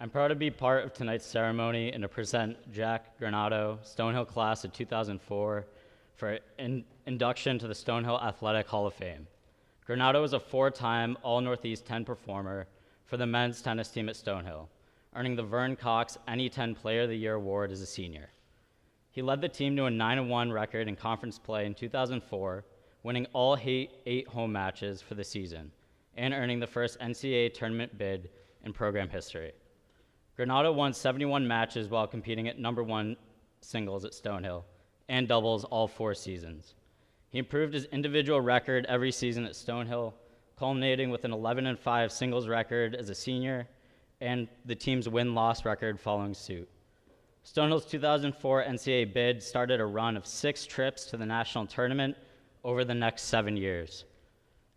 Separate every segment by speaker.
Speaker 1: I'm proud to be part of tonight's ceremony and to present Jack Granato, Stonehill class of 2004, for induction to the Stonehill Athletic Hall of Fame. Granato is a four-time All-Northeast 10 performer for the men's tennis team at Stonehill, earning the Vern Cox Any 10 Player of the Year award as a senior. He led the team to a 9-1 record in conference play in 2004, winning all eight home matches for the season, and earning the first NCAA tournament bid in program history. Granato won 71 matches while competing at number one singles at Stonehill and doubles all 4 seasons. He improved his individual record every season at Stonehill, culminating with an 11-5 singles record as a senior and the team's win-loss record following suit. Stonehill's 2004 NCAA bid started a run of 6 trips to the national tournament over the next 7 years.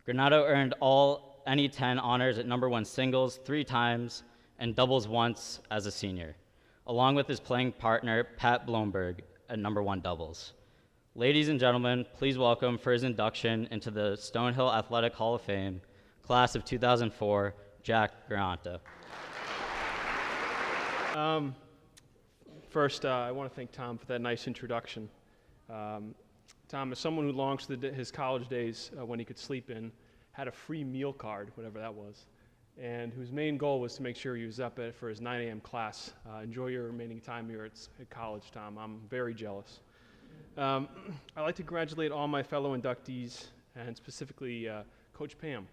Speaker 1: Granato earned all Any 10 honors at number one singles 3 times and doubles once as a senior, along with his playing partner, Pat Blomberg, at number one doubles. Ladies and gentlemen, please welcome for his induction into the Stonehill Athletic Hall of Fame, class of 2004, Jack Granato.
Speaker 2: First, I want to thank Tom for that nice introduction. Tom is someone who longs to his college days when he could sleep in, had a free meal card, whatever that was, and whose main goal was to make sure he was up for his 9 a.m. class. Enjoy your remaining time here at college, Tom. I'm very jealous. I'd like to congratulate all my fellow inductees, and specifically Coach Pam.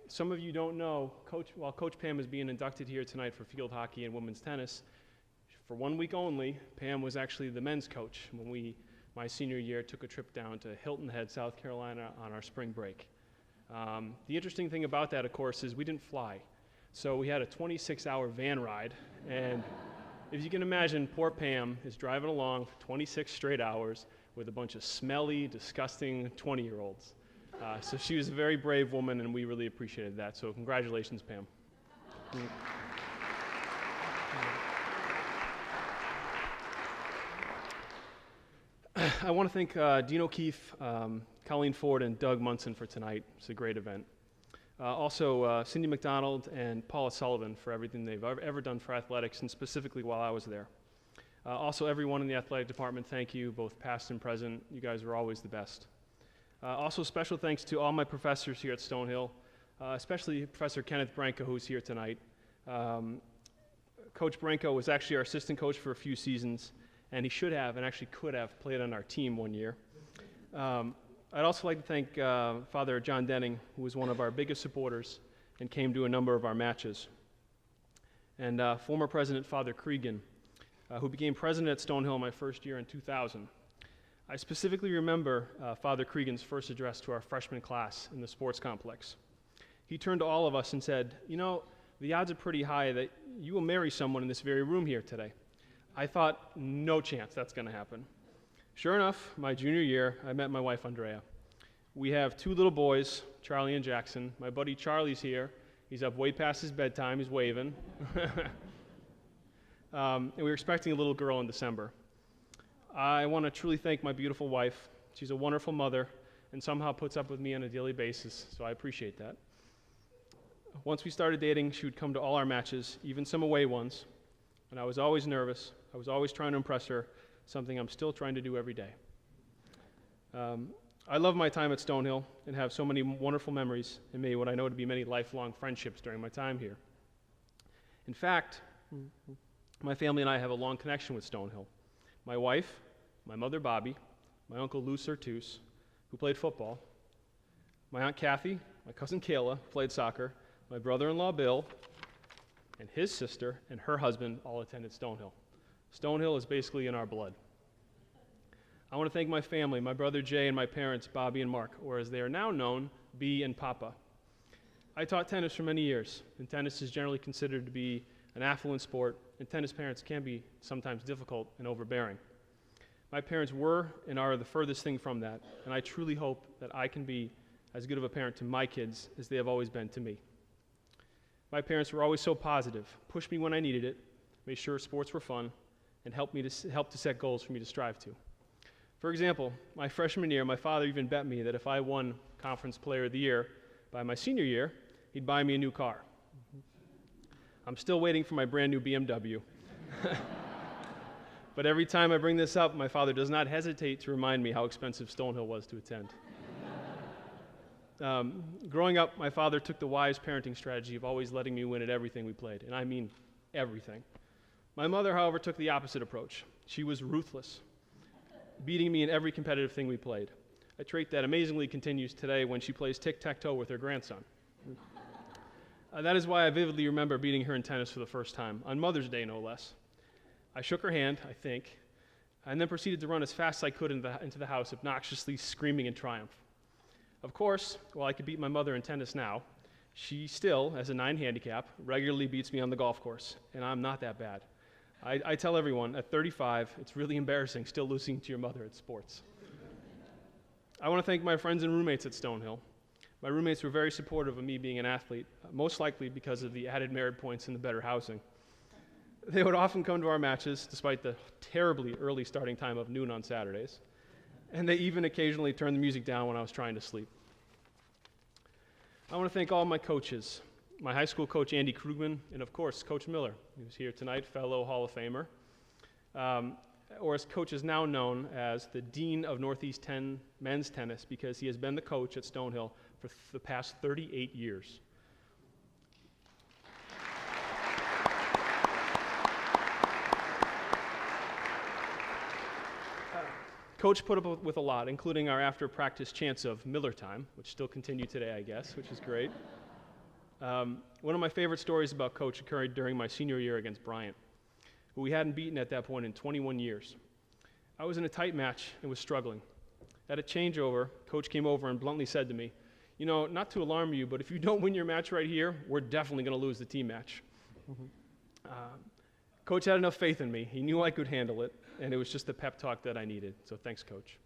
Speaker 2: Some of you don't know, while Coach Pam is being inducted here tonight for field hockey and women's tennis, for 1 week only, Pam was actually the men's coach when my senior year, took a trip down to Hilton Head, South Carolina on our spring break. The interesting thing about that, of course, is we didn't fly. So we had a 26-hour van ride, and if you can imagine, poor Pam is driving along for 26 straight hours with a bunch of smelly, disgusting 20-year-olds. So she was a very brave woman, and we really appreciated that. So congratulations, Pam. I want to thank Dean O'Keefe, Colleen Ford, and Doug Munson for tonight. It's a great event. Also, Cindy McDonald and Paula Sullivan for everything they've ever done for athletics, and specifically while I was there. Also, everyone in the athletic department, thank you, both past and present. You guys are always the best. Also, special thanks to all my professors here at Stonehill, especially Professor Kenneth Branco, who's here tonight. Coach Branco was actually our assistant coach for a few seasons, and he should have, and actually could have, played on our team one year. I'd also like to thank Father John Denning, who was one of our biggest supporters and came to a number of our matches. And former President Father Cregan, who became president at Stonehill my first year in 2000. I specifically remember Father Cregan's first address to our freshman class in the sports complex. He turned to all of us and said, "You know, the odds are pretty high that you will marry someone in this very room here today." I thought, no chance that's going to happen. Sure enough, my junior year, I met my wife, Andrea. We have 2 little boys, Charlie and Jackson. My buddy Charlie's here. He's up way past his bedtime. He's waving. And we were expecting a little girl in December. I want to truly thank my beautiful wife. She's a wonderful mother and somehow puts up with me on a daily basis, so I appreciate that. Once we started dating, she would come to all our matches, even some away ones, and I was always nervous. I was always trying to impress her, something I'm still trying to do every day. I love my time at Stonehill and have so many wonderful memories and made what I know to be many lifelong friendships during my time here. In fact, my family and I have a long connection with Stonehill. My wife, my mother Bobby, my uncle Lou Sertus, who played football, my aunt Kathy, my cousin Kayla, who played soccer, my brother-in-law Bill, and his sister and her husband all attended Stonehill. Stonehill is basically in our blood. I want to thank my family, my brother Jay and my parents, Bobby and Mark, or as they are now known, B and Papa. I taught tennis for many years, and tennis is generally considered to be an affluent sport, and tennis parents can be sometimes difficult and overbearing. My parents were and are the furthest thing from that, and I truly hope that I can be as good of a parent to my kids as they have always been to me. My parents were always so positive, pushed me when I needed it, made sure sports were fun, and helped to set goals for me to strive to. For example, my freshman year, my father even bet me that if I won Conference Player of the Year by my senior year, he'd buy me a new car. I'm still waiting for my brand new BMW. But every time I bring this up, my father does not hesitate to remind me how expensive Stonehill was to attend. Growing up, my father took the wise parenting strategy of always letting me win at everything we played, and I mean everything. My mother, however, took the opposite approach. She was ruthless, beating me in every competitive thing we played, a trait that amazingly continues today when she plays tic-tac-toe with her grandson. That is why I vividly remember beating her in tennis for the first time, on Mother's Day no less. I shook her hand, I think, and then proceeded to run as fast as I could into the house, obnoxiously screaming in triumph. Of course, while I could beat my mother in tennis now, she still, as a 9 handicap, regularly beats me on the golf course, and I'm not that bad. I tell everyone, at 35, it's really embarrassing still losing to your mother at sports. I want to thank my friends and roommates at Stonehill. My roommates were very supportive of me being an athlete, most likely because of the added merit points and the better housing. They would often come to our matches, despite the terribly early starting time of noon on Saturdays, and they even occasionally turned the music down when I was trying to sleep. I want to thank all my coaches, my high school coach Andy Krugman, and of course Coach Miller, who's here tonight, fellow Hall of Famer, or as Coach is now known as the Dean of Northeast 10 men's tennis, because he has been the coach at Stonehill for the past 38 years. Coach put up with a lot, including our after-practice chants of Miller time, which still continue today, I guess, which is great. One of my favorite stories about Coach occurred during my senior year against Bryant, who we hadn't beaten at that point in 21 years. I was in a tight match and was struggling. At a changeover, Coach came over and bluntly said to me, "You know, not to alarm you, but if you don't win your match right here, we're definitely going to lose the team match." Coach had enough faith in me. He knew I could handle it, and it was just the pep talk that I needed. So thanks, Coach.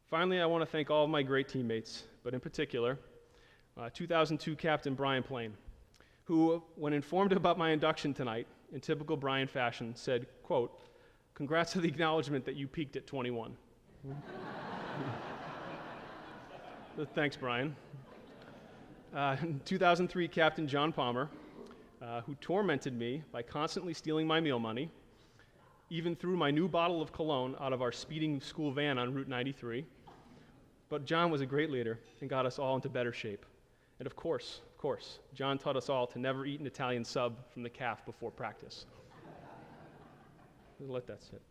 Speaker 2: Finally, I want to thank all of my great teammates, but in particular, 2002 captain Brian Plain, who, when informed about my induction tonight, in typical Brian fashion, said, quote, "Congrats to the acknowledgement that you peaked at 21. Thanks, Brian. 2003 captain John Palmer, who tormented me by constantly stealing my meal money, even threw my new bottle of cologne out of our speeding school van on Route 93. But John was a great leader and got us all into better shape. And of course, John taught us all to never eat an Italian sub from the calf before practice. Let that sit.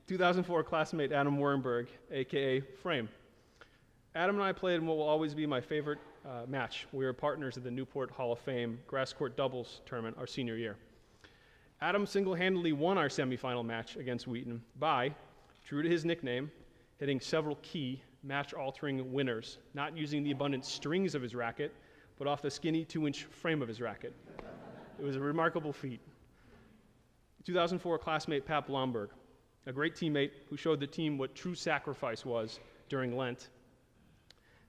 Speaker 2: 2004 classmate Adam Wernberg, a.k.a. Frame. Adam and I played in what will always be my favorite match. We were partners at the Newport Hall of Fame grass court doubles tournament our senior year. Adam single-handedly won our semifinal match against Wheaton by, true to his nickname, hitting several key match-altering winners, not using the abundant strings of his racket, but off the skinny 2-inch frame of his racket. It was a remarkable feat. 2004 classmate Pat Blomberg, a great teammate who showed the team what true sacrifice was during Lent,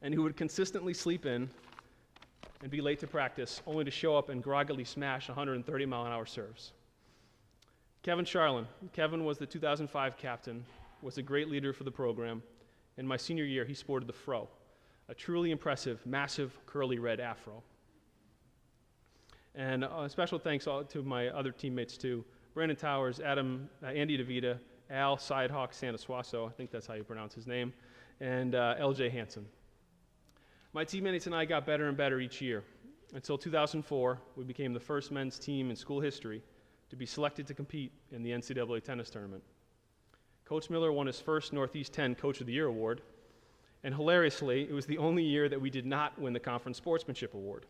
Speaker 2: and who would consistently sleep in and be late to practice, only to show up and groggily smash 130-mile-an-hour serves. Kevin Charlin. Kevin was the 2005 captain, was a great leader for the program. In my senior year, he sported the fro, a truly impressive, massive, curly red afro. And special thanks to my other teammates too, Brandon Towers, Andy DeVita, Al Sidehawk Sanasuaso, I think that's how you pronounce his name, and LJ Hansen. My teammates and I got better and better each year. Until 2004, we became the first men's team in school history to be selected to compete in the NCAA tennis tournament. Coach Miller won his first Northeast 10 Coach of the Year award, and hilariously, it was the only year that we did not win the Conference Sportsmanship Award.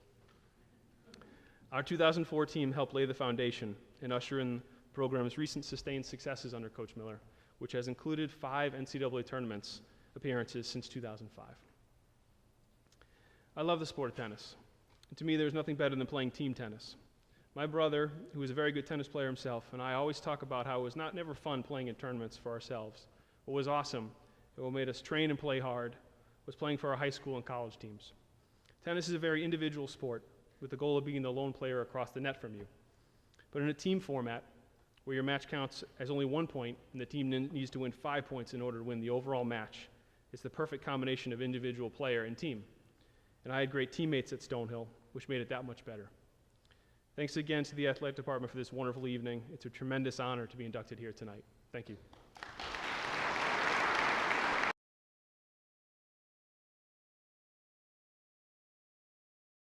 Speaker 2: Our 2004 team helped lay the foundation and usher in the program's recent sustained successes under Coach Miller, which has included 5 NCAA tournaments appearances since 2005. I love the sport of tennis. And to me, there's nothing better than playing team tennis. My brother, who is a very good tennis player himself, and I always talk about how it was never fun playing in tournaments for ourselves. What was awesome, and what made us train and play hard, was playing for our high school and college teams. Tennis is a very individual sport, with the goal of being the lone player across the net from you. But in a team format, where your match counts as only 1 point, and the team needs to win 5 points in order to win the overall match, it's the perfect combination of individual player and team. And I had great teammates at Stonehill, which made it that much better. Thanks again to the athletic department for this wonderful evening. It's a tremendous honor to be inducted here tonight. Thank you.